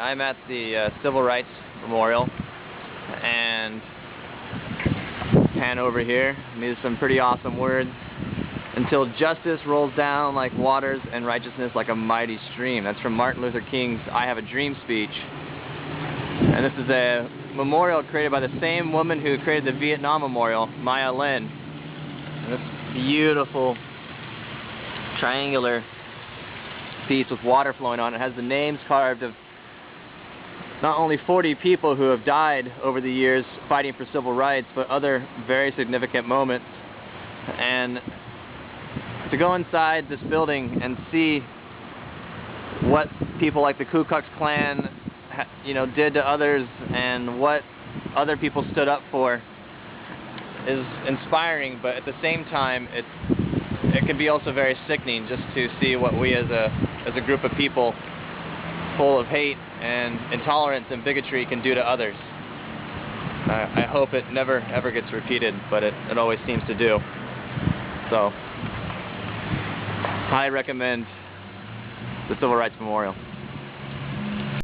I'm at the Civil Rights Memorial, and pan over here. These are some pretty awesome words. Until justice rolls down like waters and righteousness like a mighty stream. That's from Martin Luther King's I Have a Dream speech. And this is a memorial created by the same woman who created the Vietnam Memorial, Maya Lin. And this beautiful triangular piece with water flowing on it has the names carved of not only 40 people who have died over the years fighting for civil rights, but other very significant moments. And to go inside this building and see what people like the Ku Klux Klan, did to others and what other people stood up for is inspiring, but at the same time it can be also very sickening just to see what we as a group of people full of hate and intolerance and bigotry can do to others. I hope it never ever gets repeated, but it always seems to do. So I recommend the Civil Rights Memorial.